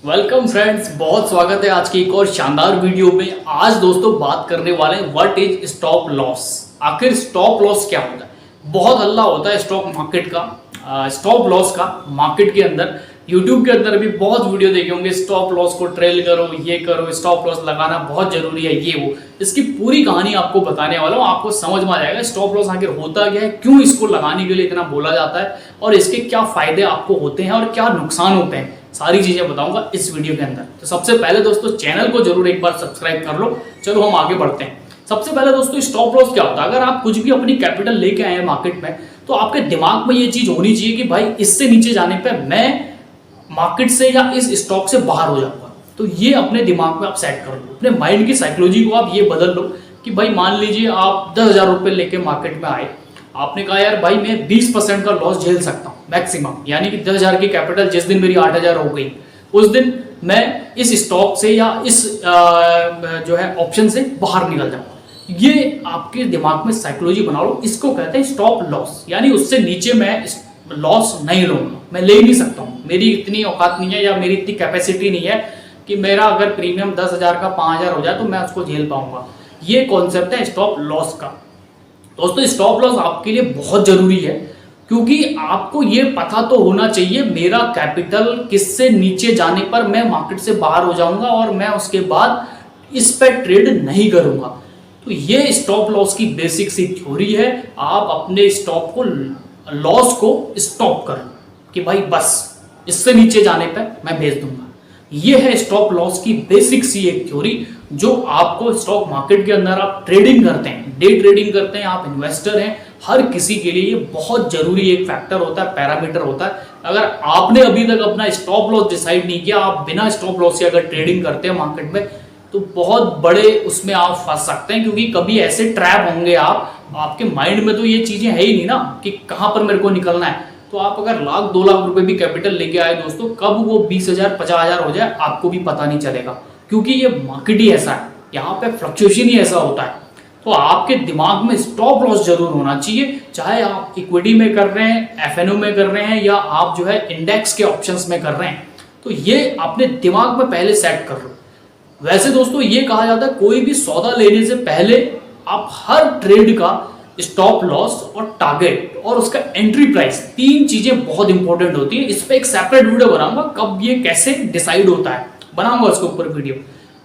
Welcome friends, बहुत स्वागत है आज की एक और शानदार वीडियो में। आज दोस्तों बात करने वाले हैं व्हाट इज स्टॉप लॉस। आखिर स्टॉप लॉस क्या होता है? बहुत हल्ला होता है स्टॉक मार्केट का, स्टॉप लॉस का मार्केट के अंदर। यूट्यूब के अंदर भी बहुत वीडियो देखे होंगे, स्टॉप लॉस को ट्रेल करो, ये करो, स्टॉप लॉस लगाना बहुत जरूरी है, ये वो। इसकी पूरी कहानी आपको बताने वाला हूँ, आपको समझ में आ जाएगा स्टॉप लॉस आखिर होता क्या है, क्यों इसको लगाने के लिए इतना बोला जाता है और इसके क्या फायदे आपको होते हैं और क्या नुकसान होते हैं। सारी चीजें बताऊंगा इस वीडियो के अंदर। तो सबसे पहले दोस्तों चैनल को जरूर एक बार सब्सक्राइब कर लो। चलो हम आगे बढ़ते हैं। सबसे पहले दोस्तों स्टॉप लॉस क्या होता है? अगर आप कुछ भी अपनी कैपिटल लेके आए हैं मार्केट में, तो आपके दिमाग में ये चीज होनी चाहिए कि भाई इससे नीचे जाने पे मैं मार्केट से या इस स्टॉक से बाहर हो जाऊंगा। तो ये अपने दिमाग में आप सेट कर लो, अपने माइंड की साइकोलॉजी को आप ये बदल लो कि भाई मान लीजिए आप 10,000 रुपये लेके मार्केट में आए, आपने कहा यार भाई मैं 20% का लॉस झेल सकता हूँ मैक्सिमम, यानी कि 10,000 की कैपिटल जिस दिन मेरी 8,000 हो गई, उस दिन मैं इस स्टॉक से या इस जो है ऑप्शन से बाहर निकल जाऊंगा। ये आपके दिमाग में साइकोलॉजी बना लो, इसको कहते हैं स्टॉप लॉस। यानी उससे नीचे मैं लॉस नहीं लूंगा, मैं ले नहीं सकता हूँ, मेरी इतनी औकात नहीं है या मेरी इतनी कैपेसिटी नहीं है कि मेरा अगर प्रीमियम 10,000 का 5,000 हो जाए तो मैं उसको झेल पाऊंगा। ये कॉन्सेप्ट है स्टॉप लॉस का। दोस्तों स्टॉप लॉस आपके लिए बहुत जरूरी है, क्योंकि आपको ये पता तो होना चाहिए मेरा कैपिटल किससे नीचे जाने पर मैं मार्केट से बाहर हो जाऊंगा और मैं उसके बाद इस पर ट्रेड नहीं करूंगा। तो ये स्टॉप लॉस की बेसिक सी थ्योरी है। आप अपने स्टॉप को, लॉस को स्टॉप करें कि भाई बस इससे नीचे जाने पर मैं भेज दूंगा। ये है स्टॉप लॉस की बेसिक सी एक थ्योरी, जो आपको स्टॉक मार्केट के अंदर आप ट्रेडिंग करते हैं, डे ट्रेडिंग करते हैं, आप इन्वेस्टर हैं, हर किसी के लिए ये बहुत जरूरी एक फैक्टर होता है, पैरामीटर होता है। अगर आपने अभी तक अपना स्टॉप लॉस डिसाइड नहीं किया, आप बिना स्टॉप लॉस से अगर ट्रेडिंग करते हैं मार्केट में, तो बहुत बड़े उसमें आप फंस सकते हैं, क्योंकि कभी ऐसे ट्रैप होंगे आपके माइंड में तो ये चीजें है ही नहीं ना कि कहां पर मेरे को निकलना है। तो आप अगर लाख 2 लाख रुपए भी कैपिटल लेके आए दोस्तों, कब वो 20,000 50,000 हो जाए आपको भी पता नहीं चलेगा, क्योंकि ये मार्केट ही ऐसा है, यहाँ पे फ्लक्चुएशन ही ऐसा होता है। तो आपके दिमाग में स्टॉप लॉस जरूर होना चाहिए, चाहे आप इक्विटी में कर रहे हैं, एफएनओ में कर रहे हैं, या आप जो है इंडेक्स के ऑप्शंस में कर रहे हैं। तो ये अपने दिमाग में पहले सेट कर लो। वैसे दोस्तों ये कहा जाता है कोई भी सौदा लेने से पहले आप हर ट्रेड का स्टॉप लॉस और टारगेट और उसका एंट्री प्राइस, 3 चीजें बहुत इंपॉर्टेंट होती है। इस पर एक सेपरेट वीडियो बनाऊंगा, कब ये कैसे डिसाइड होता है बनाऊंगा उसके ऊपर वीडियो।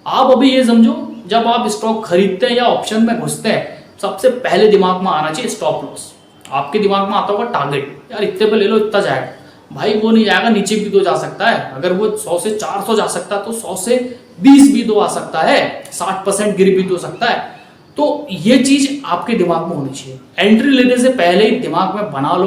आप अभी ये समझो, जब आप स्टॉक खरीदते हैं या ऑप्शन में घुसते हैं, सबसे पहले दिमाग में आना चाहिए स्टॉप लॉस। आपके दिमाग में आता होगा टारगेट, यार इतने पे ले लो, इतना जाएगा। भाई वो नहीं जाएगा, नीचे भी तो जा सकता है। अगर वो 100 से 400 जा सकता है तो 100 से 20 भी तो आ सकता है, 60% गिर भी तो सकता है। तो ये चीज आपके दिमाग में होनी चाहिए। एंट्री लेने से पहले ही दिमाग में बना लो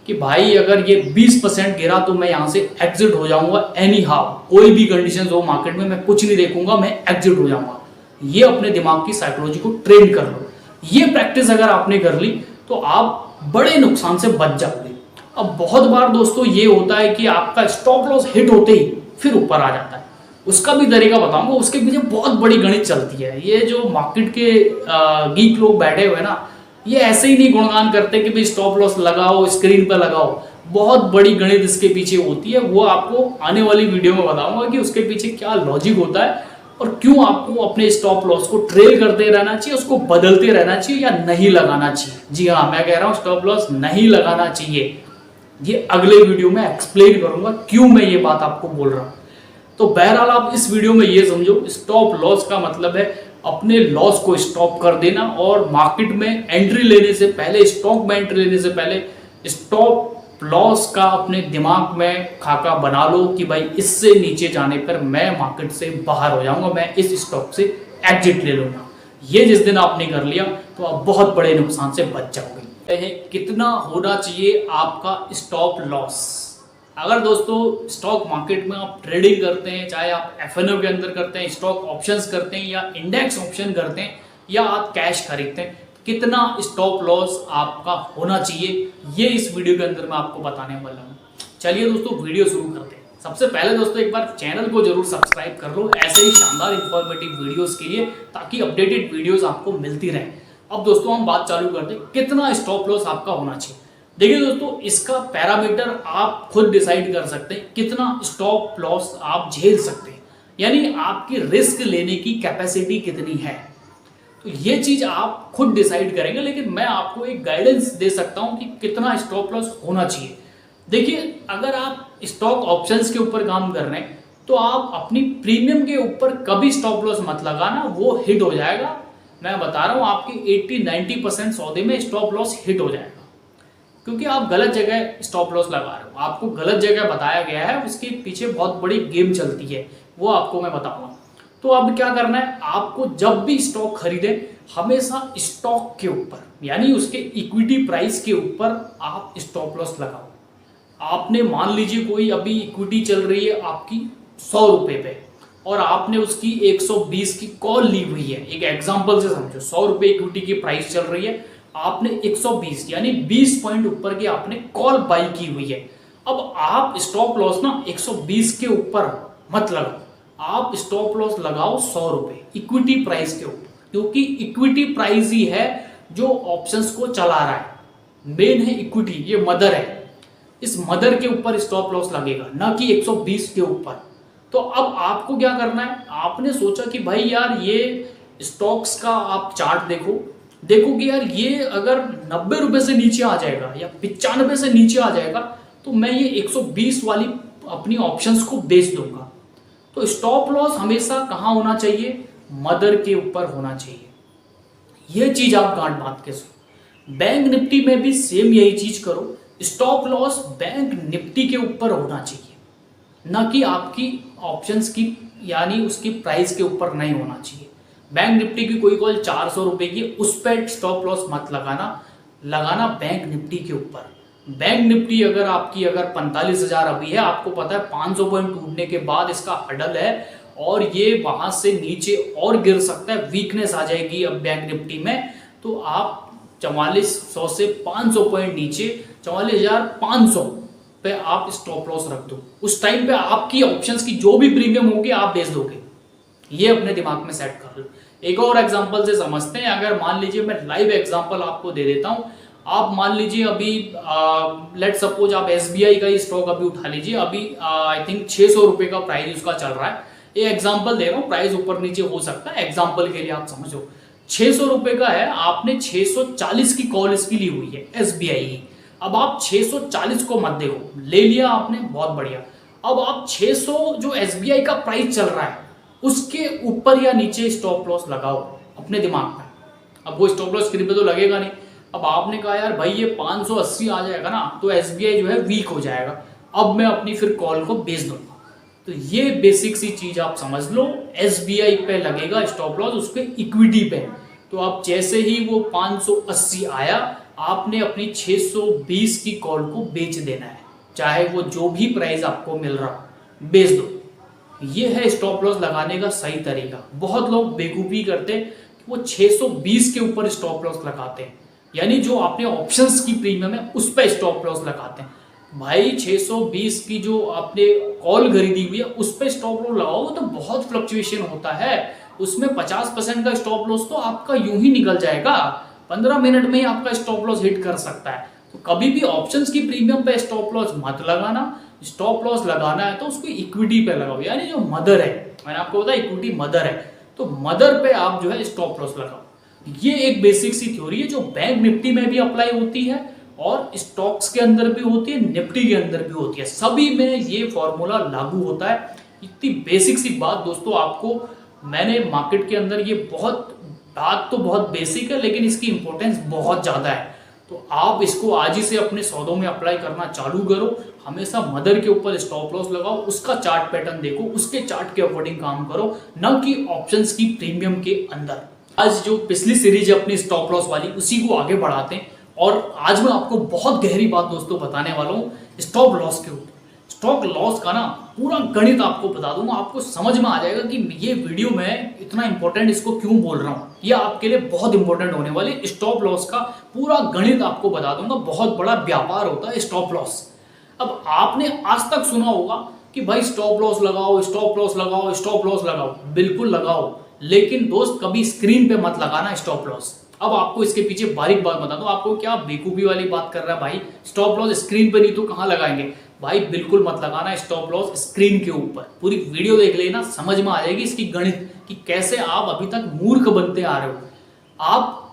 कि भाई अगर ये 20% गिरा तो मैं यहाँ से एग्जिट हो जाऊंगा एनी हाउ, कोई भी कंडीशन हो मार्केट में, मैं कुछ नहीं देखूंगा, मैं एग्जिट हो जाऊंगा। ये अपने दिमाग की साइकोलॉजी को ट्रेन कर लो। ये प्रैक्टिस अगर आपने कर ली तो आप बड़े नुकसान से बच जाओगे। अब बहुत बार दोस्तों ये होता है कि आपका स्टॉप लॉस हिट होते ही फिर ऊपर आ जाता है। उसका भी तरीका बताऊंगा, उसके पीछे बहुत बड़ी गणित चलती है। ये जो मार्केट के गीक लोग बैठे हुए ना, ये ऐसे ही नहीं गुणगान करते कि भाई स्टॉप लॉस लगाओ, स्क्रीन पर लगाओ। बहुत बड़ी गणित इसके पीछे होती है, वो आपको आने वाली वीडियो में बताऊंगा कि उसके पीछे क्या लॉजिक होता है और क्यों आपको अपने स्टॉप लॉस को ट्रेल करते रहना चाहिए, उसको बदलते रहना चाहिए या नहीं लगाना चाहिए। जी हाँ, मैं कह रहा हूँ स्टॉप लॉस नहीं लगाना चाहिए। ये अगले वीडियो में एक्सप्लेन करूंगा क्यों मैं ये बात आपको बोल रहा हूँ। तो बहरहाल आप इस वीडियो में ये समझो, स्टॉप लॉस का मतलब है अपने लॉस को स्टॉप कर देना, और मार्केट में एंट्री लेने से पहले, स्टॉक में एंट्री लेने से पहले स्टॉप लॉस का अपने दिमाग में खाका बना लो कि भाई इससे नीचे जाने पर मैं मार्केट से बाहर हो जाऊंगा, मैं इस स्टॉक से एग्जिट ले लूंगा। ये जिस दिन आपने कर लिया तो आप बहुत बड़े नुकसान से बच जाओगे। कितना होना चाहिए आपका स्टॉप लॉस? अगर दोस्तों स्टॉक मार्केट में आप ट्रेडिंग करते हैं, चाहे आप एफएनओ के अंदर करते हैं, स्टॉक ऑप्शंस करते हैं, या इंडेक्स ऑप्शन करते हैं, या आप कैश खरीदते हैं, कितना स्टॉप लॉस आपका होना चाहिए, ये इस वीडियो के अंदर मैं आपको बताने वाला हूँ। चलिए दोस्तों वीडियो शुरू करते हैं। सबसे पहले दोस्तों एक बार चैनल को जरूर सब्सक्राइब कर लो ऐसे ही शानदार इंफॉर्मेटिव वीडियोस के लिए, ताकि अपडेटेड वीडियोस आपको मिलती रहें। अब दोस्तों हम बात चालू करते हैं, कितना स्टॉप लॉस आपका होना चाहिए। देखिए दोस्तों, इसका पैरामीटर आप खुद डिसाइड कर सकते हैं कितना स्टॉप लॉस आप झेल सकते हैं, यानी आपकी रिस्क लेने की कैपेसिटी कितनी है। तो ये चीज आप खुद डिसाइड करेंगे, लेकिन मैं आपको एक गाइडेंस दे सकता हूं कि कितना स्टॉप लॉस होना चाहिए। देखिए, अगर आप स्टॉक ऑप्शंस के ऊपर काम कर रहे हैं तो आप अपनी प्रीमियम के ऊपर कभी स्टॉप लॉस मत लगाना, वो हिट हो जाएगा। मैं बता रहा हूं, आपके 80-90% सौदे में स्टॉप लॉस हिट हो जाएगा, क्योंकि आप गलत जगह स्टॉप लॉस लगा रहे हो। आपको गलत जगह बताया गया है, उसके पीछे बहुत बड़ी गेम चलती है, वो आपको मैं बताऊंगा। तो अब क्या करना है, आपको जब भी स्टॉक खरीदे हमेशा स्टॉक के ऊपर, यानी उसके इक्विटी प्राइस के ऊपर आप स्टॉप लॉस लगाओ। आपने मान लीजिए कोई अभी इक्विटी चल रही है आपकी 100 रुपए पे, और आपने उसकी 120 की कॉल ली हुई है। एक एग्जांपल से समझो, 100 रुपए इक्विटी की प्राइस चल रही है, आपने 120 यानी 20 पॉइंट ऊपर की आपने कॉल बाई की हुई है। अब आप स्टॉप लॉस ना 120 के ऊपर मत लगाओ, आप स्टॉप लॉस लगाओ 100 रुपए इक्विटी प्राइस के ऊपर, क्योंकि इक्विटी प्राइस ही है जो ऑप्शंस को चला रहा है। मेन है इक्विटी, ये मदर है, इस मदर के ऊपर स्टॉप लॉस लगेगा, ना कि 120 के ऊपर। तो अब आपको क्या करना है, आपने सोचा कि भाई यार ये स्टॉक्स का आप चार्ट देखो कि यार ये अगर 90 रुपए से नीचे आ जाएगा या 95 से नीचे आ जाएगा तो मैं ये 120 वाली अपनी ऑप्शंस को बेच दूंगा। तो स्टॉप लॉस हमेशा कहाँ होना चाहिए, मदर के ऊपर होना चाहिए। ये चीज आप गांठ बांध के सुनो। बैंक निफ्टी में भी सेम यही चीज करो, स्टॉप लॉस बैंक निफ्टी के ऊपर होना चाहिए, ना कि आपकी ऑप्शंस की यानी उसकी प्राइस के ऊपर नहीं होना चाहिए। बैंक निफ्टी की कोई कॉल 400 रुपए की, उस पर स्टॉप लॉस मत लगाना बैंक निफ्टी के ऊपर। बैंक निफ्टी अगर 45,000 अभी है, आपको पता है 500 पॉइंट टूटने के बाद इसका हडल है और ये वहां से नीचे और गिर सकता है, वीकनेस आ जाएगी अब बैंक निफ्टी में। तो आप 4400 से 500 पॉइंट नीचे 44,500 पे आप स्टॉप लॉस रख दो। उस टाइम पे आपकी ऑप्शंस की जो भी प्रीमियम होगी आप बेच दोगे, ये अपने दिमाग में सेट कर लो। एक और एग्जांपल से समझते हैं। अगर मान लीजिए, मैं लाइव एग्जांपल आपको दे देता हूं। आप मान लीजिए अभी लेट सपोज आप एसबीआई का ही स्टॉक अभी उठा लीजिए, अभी आई थिंक 600 रुपए का प्राइस उसका चल रहा है। ये एग्जांपल दे रहा हूँ, प्राइस ऊपर नीचे हो सकता है, एग्जांपल के लिए आप समझो। 600 रुपए का है, आपने 640 की कॉल इसकी ली हुई है एसबीआई की। अब आप 640 को मत देखो, ले लिया आपने, बहुत बढ़िया। अब आप 600 जो एसबीआई का प्राइस चल रहा है उसके ऊपर या नीचे स्टॉप लॉस लगाओ अपने दिमाग में। अब वो स्टॉप लॉस स्क्रीन पे तो लगेगा नहीं। अब आपने कहा यार भाई ये 580 आ जाएगा ना तो एसबीआई जो है वीक हो जाएगा, अब मैं अपनी फिर कॉल को बेच दूंगा। तो ये बेसिक सी चीज आप समझ लो, एसबीआई पे लगेगा स्टॉप लॉस उसके इक्विटी पे। तो आप जैसे ही वो 580 आया, आपने अपनी 620 की कॉल को बेच देना है, चाहे वो जो भी प्राइस आपको मिल रहा हो, बेच दो। ये है स्टॉप लॉस लगाने का सही तरीका। बहुत लोग बेवकूफ़ी करते हैं कि वो 620 के ऊपर स्टॉप लॉस लगाते हैं, यानी जो आपने ऑप्शंस की प्रीमियम है उस पर स्टॉप लॉस लगाते हैं। भाई 620 की जो आपने कॉल खरीदी हुई है उस पर स्टॉप लॉस लगाओ तो बहुत फ्लक्चुएशन होता है, उसमें 50% का स्टॉप लॉस तो आपका यूं ही निकल जाएगा, 15 मिनट में ही आपका स्टॉप लॉस हिट कर सकता है। तो कभी भी ऑप्शंस की प्रीमियम पे स्टॉप लॉस मत लगाना। स्टॉप लॉस लगाना है तो उसको इक्विटी पे लगाओ, यानी जो मदर है, मैंने आपको बताया इक्विटी मदर है, तो मदर पे आप जो है स्टॉप लॉस लगाओ। ये एक बेसिक सी थ्योरी है जो बैंक निफ्टी में भी अप्लाई होती है और स्टॉक्स के अंदर भी होती है, निफ्टी के अंदर भी होती है, सभी में ये फॉर्मूला लागू होता है। इतनी बेसिक सी बात दोस्तों आपको मैंने मार्केट के अंदर, ये बात तो बहुत बेसिक है लेकिन इसकी इंपॉर्टेंस बहुत ज़्यादा है। तो आप इसको आज ही से अपने सौदों में अप्लाई करना चालू करो। हमेशा मदर के ऊपर स्टॉप लॉस लगाओ, उसका चार्ट पैटर्न देखो, उसके चार्ट के अकॉर्डिंग काम करो, न कि ऑप्शंस की प्रीमियम के अंदर। आज जो पिछली सीरीज है अपनी स्टॉप लॉस वाली, उसी को आगे बढ़ाते हैं। और आज मैं आपको बहुत गहरी बात दोस्तों बताने वाला हूँ स्टॉप लॉस के ऊपर। स्टॉक लॉस का ना पूरा गणित आपको बता दूंगा, आपको समझ में आ जाएगा कि ये वीडियो में इतना इंपॉर्टेंट इसको क्यों बोल रहा हूँ। ये आपके लिए बहुत इंपॉर्टेंट होने वाले, स्टॉप लॉस का पूरा गणित आपको बता दूंगा। बहुत बड़ा व्यापार होता है स्टॉप लॉस। अब आपने आज तक सुना होगा कि भाई स्टॉप लॉस लगाओ, स्टॉप लॉस लगाओ, स्टॉप लॉस लगाओ, बिल्कुल लगाओ, लेकिन दोस्त कभी स्क्रीन पे मत लगाना स्टॉप लॉस। अब आपको इसके पीछे बारीक बात बता दूं, आपको क्या बेवकूफ़ी वाली बात कर रहा है भाई, स्टॉप लॉस स्क्रीन पे नहीं तो कहाँ लगाएंगे? भाई बिल्कुल मत लगाना स्टॉप लॉस स्क्रीन के ऊपर। पूरी वीडियो देख लेना, समझ में आ जाएगी इसकी गणित कि कैसे आप अभी तक मूर्ख बनते आ रहे हो। आप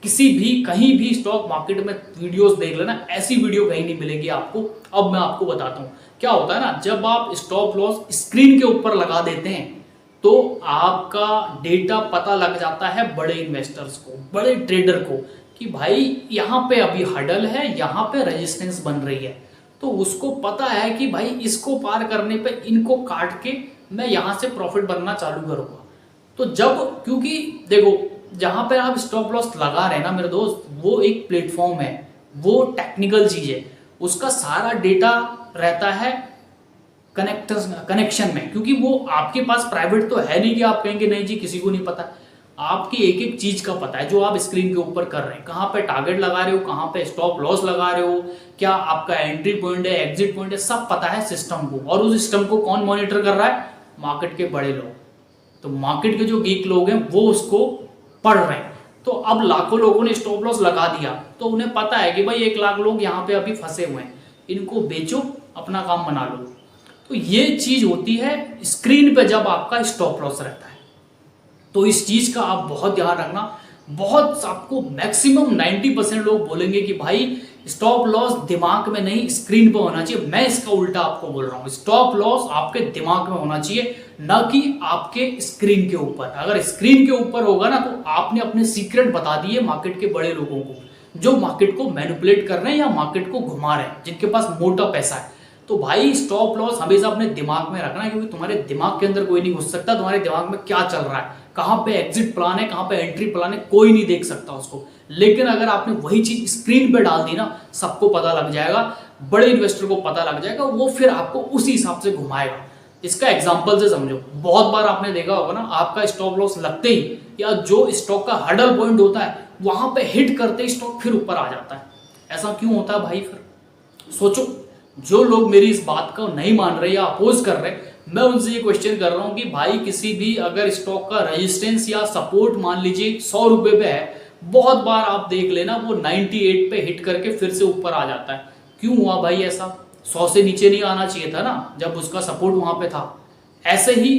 किसी भी कहीं भी स्टॉक मार्केट में वीडियोस देख लेना, ऐसी वीडियो कहीं नहीं मिलेगी आपको। अब मैं आपको बताता हूँ क्या होता है ना, जब आप स्टॉप लॉस स्क्रीन के ऊपर लगा देते हैं तो आपका डेटा पता लग जाता है बड़े इन्वेस्टर्स को, बड़े ट्रेडर को, कि भाई यहाँ पे अभी हडल है, यहाँ पे रेजिस्टेंस बन रही है। तो उसको पता है कि भाई इसको पार करने पे इनको काट के मैं यहाँ से प्रॉफिट बनना चालू करूँगा। तो जब, क्योंकि देखो जहां पे आप स्टॉप लॉस लगा रहे हैं ना मेरे दोस्त, वो एक प्लेटफॉर्म है, वो टेक्निकल चीज है, उसका सारा डेटा रहता है कनेक्शन में, क्योंकि वो आपके पास प्राइवेट तो है नहीं कि आप कहेंगे नहीं जी किसी को नहीं पता। आपकी एक एक चीज का पता है जो आप स्क्रीन के ऊपर कर रहे हैं, कहाँ पे टारगेट लगा रहे हो, कहाँ पे स्टॉप लॉस लगा रहे हो, क्या आपका एंट्री पॉइंट है, एग्जिट पॉइंट है, सब पता है सिस्टम को। और उस सिस्टम को कौन मॉनिटर कर रहा है? मार्केट के बड़े लोग। तो मार्केट के जो गीक लोग हैं वो उसको पढ़ रहे हैं। तो अब लाखों लोगों ने स्टॉप लॉस लगा दिया तो उन्हें पता है कि भाई 1 लाख लोग यहाँ पे अभी फंसे हुए हैं, इनको बेचो, अपना काम बना लो। तो ये चीज होती है स्क्रीन पे जब आपका स्टॉप लॉस रहता है। तो इस चीज का आप बहुत ध्यान रखना। बहुत आपको मैक्सिमम 90% लोग बोलेंगे कि भाई स्टॉप लॉस दिमाग में नहीं स्क्रीन पे होना चाहिए। मैं इसका उल्टा आपको बोल रहा हूँ, स्टॉप लॉस आपके दिमाग में होना चाहिए, ना कि आपके स्क्रीन के ऊपर। अगर स्क्रीन के ऊपर होगा ना तो आपने अपने सीक्रेट बता दिए मार्केट के बड़े लोगों को, जो मार्केट को मैनिपुलेट कर रहे हैं या मार्केट को घुमा रहे हैं, जिनके पास मोटा पैसा है। तो भाई स्टॉप लॉस हमेशा अपने दिमाग में रखना है, क्योंकि तुम्हारे दिमाग के अंदर कोई नहीं घुस सकता। तुम्हारे दिमाग में क्या चल रहा है, कहाँ पे एग्जिट प्लान है, कहाँ पे एंट्री प्लान है, कोई नहीं देख सकता उसको। लेकिन अगर आपने वही चीज स्क्रीन पे डाल दी ना, सबको पता लग जाएगा, बड़े इन्वेस्टर को पता लग जाएगा, वो फिर आपको उसी हिसाब से घुमाएगा। इसका एग्जाम्पल से समझो, बहुत बार आपने देखा होगा ना, आपका स्टॉप लॉस लगते ही या जो स्टॉक का हडल पॉइंट होता है वहां पे हिट करते ही स्टॉक फिर ऊपर आ जाता है। ऐसा क्यों होता है भाई? फिर सोचो, जो लोग मेरी इस बात को नहीं मान रहे या अपोज कर रहे, मैं उनसे ये क्वेश्चन कर रहा हूं कि भाई किसी भी अगर स्टॉक का रेजिस्टेंस या सपोर्ट मान लीजिए 100 रुपए पे है, बहुत बार आप देख लेना वो 98 पे हिट करके फिर से ऊपर आ जाता है। क्यों हुआ भाई ऐसा? 100 से नीचे नहीं आना चाहिए था ना जब उसका सपोर्ट वहां पे था। ऐसे ही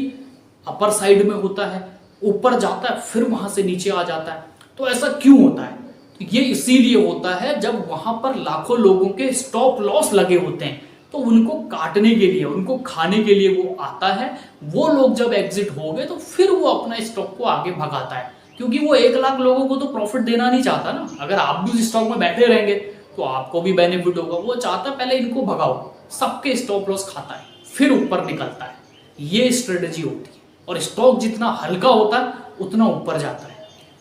अपर साइड में होता है, ऊपर जाता है फिर वहां से नीचे आ जाता है। तो ऐसा क्यों होता है? तो ये इसीलिए होता है जब वहां पर लाखों लोगों के स्टॉप लॉस लगे होते हैं, तो उनको काटने के लिए, उनको खाने के लिए वो आता है। वो लोग जब एग्जिट हो गए तो फिर वो अपना स्टॉक को आगे भगाता है, क्योंकि वो 1 लाख लोगों को तो प्रॉफिट देना नहीं चाहता ना। अगर आप भी उस स्टॉक में बैठे रहेंगे तो आपको भी बेनिफिट होगा। वो चाहता है पहले इनको भगाओ, सबके स्टॉप लॉस खाता है, फिर ऊपर निकलता है। ये स्ट्रेटेजी होती है। और स्टॉक जितना हल्का होता है उतना ऊपर जाता है।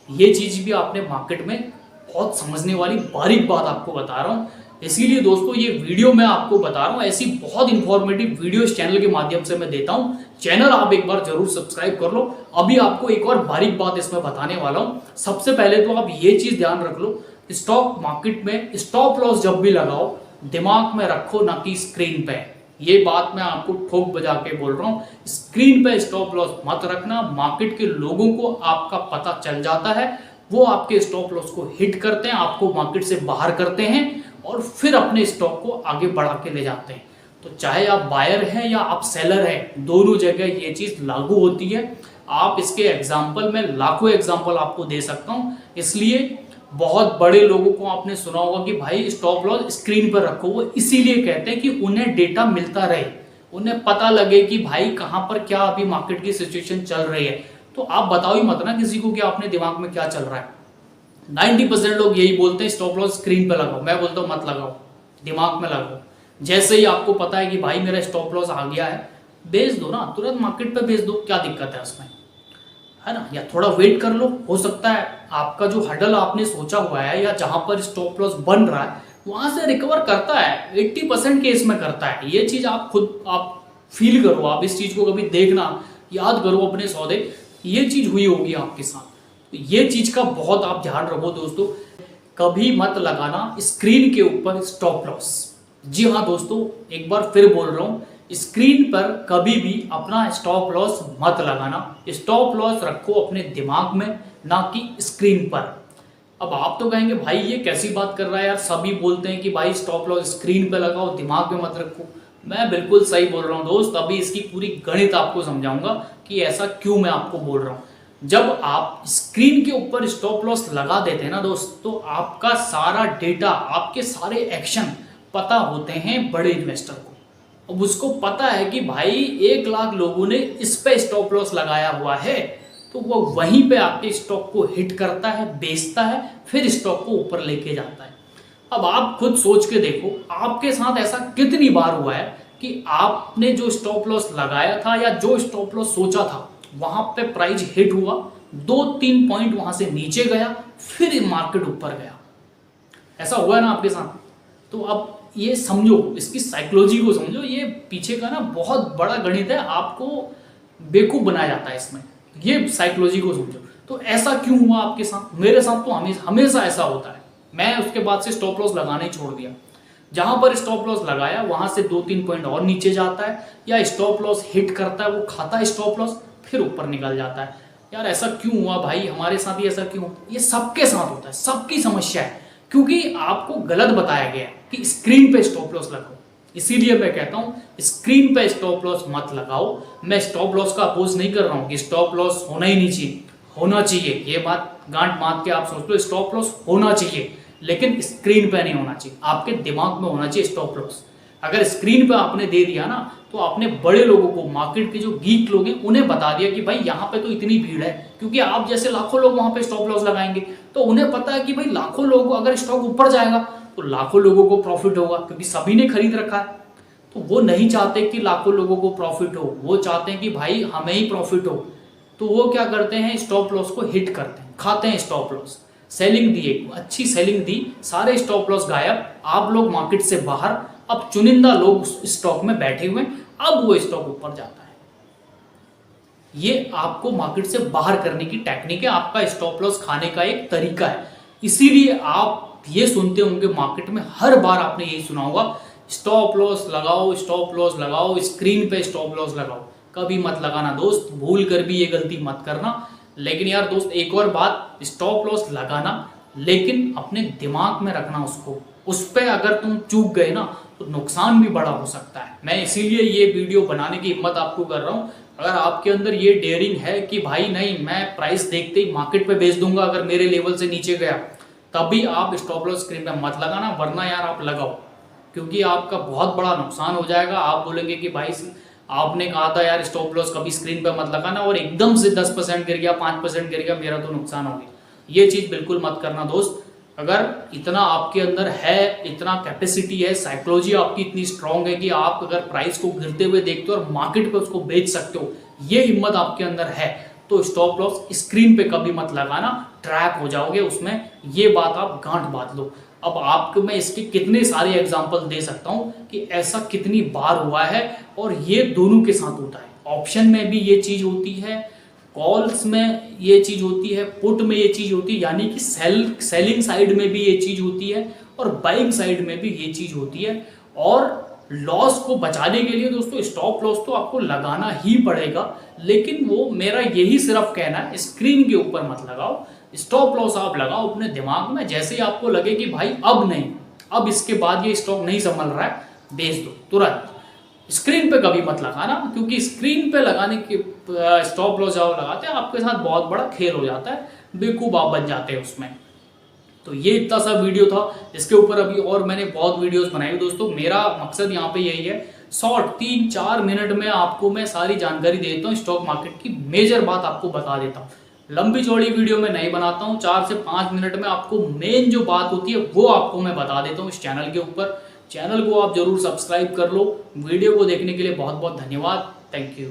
ये चीज भी आपने मार्केट में बहुत समझने वाली बारीक बात आपको बता रहा हूँ। इसीलिए दोस्तों ये वीडियो मैं आपको बता रहा हूँ, ऐसी बहुत इंफॉर्मेटिव वीडियो इस चैनल के माध्यम से मैं देता हूँ। चैनल आप एक बार जरूर सब्सक्राइब कर लो। अभी आपको एक और बारीक बात इसमें बताने वाला हूँ। सबसे पहले तो आप ये चीज ध्यान रख लो, स्टॉक मार्केट में स्टॉप लॉस जब भी लगाओ दिमाग में रखो, ना कि स्क्रीन पे। ये बात मैं आपको ठोक बजा के बोल रहा हूँ, स्क्रीन पे स्टॉप लॉस मत रखना। मार्केट के लोगों को आपका पता चल जाता है, वो आपके स्टॉप लॉस को हिट करते हैं, आपको मार्केट से बाहर करते हैं और फिर अपने स्टॉक को आगे बढ़ा के ले जाते हैं। तो चाहे आप बायर हैं या आप सेलर हैं, दोनों जगह ये चीज लागू होती है। आप इसके एग्जाम्पल में लाखों एग्जाम्पल आपको दे सकता हूँ। इसलिए बहुत बड़े लोगों को आपने सुना होगा कि भाई स्टॉप लॉस स्क्रीन पर रखो। वो इसीलिए कहते हैं कि उन्हें डेटा मिलता रहे, उन्हें पता लगे कि भाई कहाँ पर क्या अभी मार्केट की सिचुएशन चल रही है। तो आप बताओ ही मत ना किसी को कि आपने दिमाग में क्या चल रहा है। 90% लोग यही बोलते हैं स्टॉप लॉस स्क्रीन पे लगाओ। मैं बोलता हूँ मत लगाओ, दिमाग में लगाओ। जैसे ही आपको पता है कि भाई मेरा स्टॉप लॉस आ गया है, बेच दो ना, तुरंत मार्केट पे बेच दो, क्या दिक्कत है उसमें, है ना। या थोड़ा वेट कर लो, हो सकता है आपका जो हडल आपने सोचा हुआ है या जहां पर स्टॉप लॉस बन रहा है वहां से रिकवर करता है, 80% केस में करता है। ये चीज आप खुद आप फील करो, आप इस चीज को कभी देखना, याद करो अपने सौदे, ये चीज हुई होगी आपके साथ। तो ये चीज का बहुत आप ध्यान रखो दोस्तों, कभी मत लगाना स्क्रीन के ऊपर स्टॉप लॉस। जी हाँ दोस्तों, एक बार फिर बोल रहा हूँ, स्क्रीन पर कभी भी अपना स्टॉप लॉस मत लगाना। स्टॉप लॉस रखो अपने दिमाग में, ना कि स्क्रीन पर। अब आप तो कहेंगे भाई ये कैसी बात कर रहा है यार, सभी बोलते हैं कि भाई स्टॉप लॉस स्क्रीन पे लगाओ, दिमाग में मत रखो। मैं बिल्कुल सही बोल रहा हूँ दोस्त। अभी इसकी पूरी गणित आपको समझाऊंगा कि ऐसा क्यों मैं आपको बोल रहा हूँ। जब आप स्क्रीन के ऊपर स्टॉप लॉस लगा देते हैं ना दोस्त, तो आपका सारा डेटा, आपके सारे एक्शन पता होते हैं बड़े इन्वेस्टर को। अब उसको पता है कि भाई 1 लाख लोगों ने इस पे स्टॉप लॉस लगाया हुआ है, तो वो वहीं पे आपके स्टॉक को हिट करता है, बेचता है, फिर स्टॉक को ऊपर लेके जाता है। अब आप खुद सोच के देखो, आपके साथ ऐसा कितनी बार हुआ है कि आपने जो स्टॉप लॉस लगाया था या जो स्टॉप लॉस सोचा था, वहां पे प्राइस हिट हुआ, 2-3 पॉइंट वहां से नीचे गया, फिर मार्केट ऊपर गया। ऐसा हुआ है ना आपके साथ? तो अब ये समझो, इसकी साइकोलॉजी को समझो, ये पीछे का ना बहुत बड़ा गणित है, आपको बेवकूफ बनाया जाता है इसमें। ये साइकोलॉजी को समझो। तो ऐसा क्यों हुआ आपके साथ? मेरे साथ तो हमेशा ऐसा होता है। मैं उसके बाद से स्टॉप लॉस लगाना ही छोड़ दिया। जहां पर स्टॉप लॉस लगाया वहां से 2-3 पॉइंट और नीचे जाता है, या स्टॉप लॉस हिट करता है, वो खाता है स्टॉप लॉस, फिर ऊपर निकल जाता है। यार ऐसा क्यों हुआ भाई, हमारे साथ ही ऐसा क्यों? ये सबके साथ होता है, सबकी समस्या है, क्योंकि आपको गलत बताया गया है कि स्क्रीन पे स्टॉप लॉस लगाओ। इसीलिए मैं कहता हूं स्क्रीन पे स्टॉप लॉस मत लगाओ। मैं स्टॉप लॉस का अपोज नहीं कर रहा हूं कि स्टॉप लॉस होना ही नहीं चाहिए, होना चाहिए। ये बात गांठ मार के आप सोच लो, स्टॉप लॉस होना चाहिए, लेकिन स्क्रीन पे नहीं होना चाहिए, आपके दिमाग में होना चाहिए स्टॉप लॉस। अगर स्क्रीन पे आपने दे दिया ना, तो आपने बड़े लोगों को, मार्केट के जो गीक लोग हैं, उन्हें बता दिया कि भाई यहाँ पे तो इतनी भीड़ है, क्योंकि आप जैसे लाखों लोग वहां पे स्टॉप लॉस लगाएंगे, तो उन्हें पता है कि भाई लाखों लोगों, अगर स्टॉक ऊपर जाएगा तो लाखों लोगों को प्रॉफिट होगा, क्योंकि सभी ने खरीद रखा है। तो वो नहीं चाहते कि लाखों लोगों को प्रॉफिट हो, वो चाहते हैं कि भाई हमें ही प्रॉफिट हो। तो वो क्या करते हैं, स्टॉप लॉस को हिट करते हैं, खाते हैं स्टॉप लॉस। सेलिंग दी, एक अच्छी सेलिंग दी, सारे स्टॉप लॉस गायब, आप लोग मार्केट से बाहर, अब चुनिंदा लोग स्टॉक में बैठे हुए, अब वो स्टॉक ऊपर जाता है। ये आपको मार्केट से बाहर करने की टेक्निक है, आपका स्टॉप लॉस खाने का एक तरीका है। इसीलिए आप ये सुनते होंगे मार्केट में, हर बार आपने यही सुना होगा, स्टॉप लॉस लगाओ, स्टॉप लॉस लगाओ, स्क्रीन पे स्टॉप लॉस लगाओ। कभी मत लगाना दोस्त, भूल कर भी ये गलती मत करना। लेकिन यार दोस्त, एक और बात, स्टॉप लॉस लगाना, लेकिन अपने दिमाग में रखना उसको। उस पर अगर तुम चूक गए ना, तो नुकसान भी बड़ा हो सकता है। मैं इसीलिए ये वीडियो बनाने की हिम्मत आपको कर रहा हूँ। अगर आपके अंदर ये डेयरिंग है कि भाई नहीं, मैं प्राइस देखते ही मार्केट पे बेच दूंगा अगर मेरे लेवल से नीचे गया, तभी आप स्टॉप लॉस स्क्रीन पे मत लगाना, वरना यार आप लगाओ, क्योंकि आपका बहुत बड़ा नुकसान हो जाएगा। आप बोलेंगे कि भाई आपने कहा था यार स्टॉप लॉस कभी स्क्रीन पे मत लगाना, और एकदम से 10% गिर गया, 5% गिर गया, मेरा तो नुकसान हो गया। ये चीज़ बिल्कुल मत करना दोस्त। अगर इतना आपके अंदर है, इतना कैपेसिटी है, साइकोलॉजी आपकी इतनी स्ट्रांग है कि आप अगर प्राइस को गिरते हुए देखते हो और मार्केट पे उसको बेच सकते हो, ये हिम्मत आपके अंदर है, तो स्टॉप लॉस स्क्रीन पे कभी मत लगाना, ट्रैप हो जाओगे उसमें। ये बात आप गांठ बांध लो। अब आपको मैं इसके कितने सारे एग्जाम्पल दे सकता हूं कि ऐसा कितनी बार हुआ है, और ये दोनों के साथ होता है। ऑप्शन में भी ये चीज होती है, कॉल्स में ये चीज होती है, पुट में ये चीज होती है, यानी कि सेलिंग साइड में भी ये चीज होती है, और बाइंग साइड में भी ये चीज होती है। और लॉस को बचाने के लिए दोस्तों स्टॉप लॉस तो आपको लगाना ही पड़ेगा, लेकिन वो मेरा यही सिर्फ कहना है, स्क्रीन के ऊपर मत लगाओ। स्टॉप लॉस आप लगाओ अपने दिमाग में, जैसे ही आपको लगे कि भाई अब नहीं, अब इसके बाद ये स्टॉक नहीं संभल रहा है, बेच दो तुरंत। स्क्रीन पे कभी मत लगाना, क्योंकि स्क्रीन पे लगाने के स्टॉप लॉस जब लगाते हैं, आपके साथ बहुत बड़ा खेल हो जाता है, बेवकूफ आप बन जाते हैं उसमें। तो ये इतना सा वीडियो था, इसके ऊपर अभी और मैंने बहुत वीडियोस बनाई दोस्तों। मेरा मकसद यहाँ पे यही है, शॉर्ट 3-4 मिनट में आपको मैं सारी जानकारी दे देता हूँ, स्टॉक मार्केट की मेजर बात आपको बता देता हूँ। लंबी चौड़ी वीडियो में नहीं बनाता हूँ, 4 से 5 मिनट में आपको मेन जो बात होती है वो आपको मैं बता देता हूँ इस चैनल के ऊपर। चैनल को आप जरूर सब्सक्राइब कर लो। वीडियो को देखने के लिए बहुत बहुत धन्यवाद। Thank you.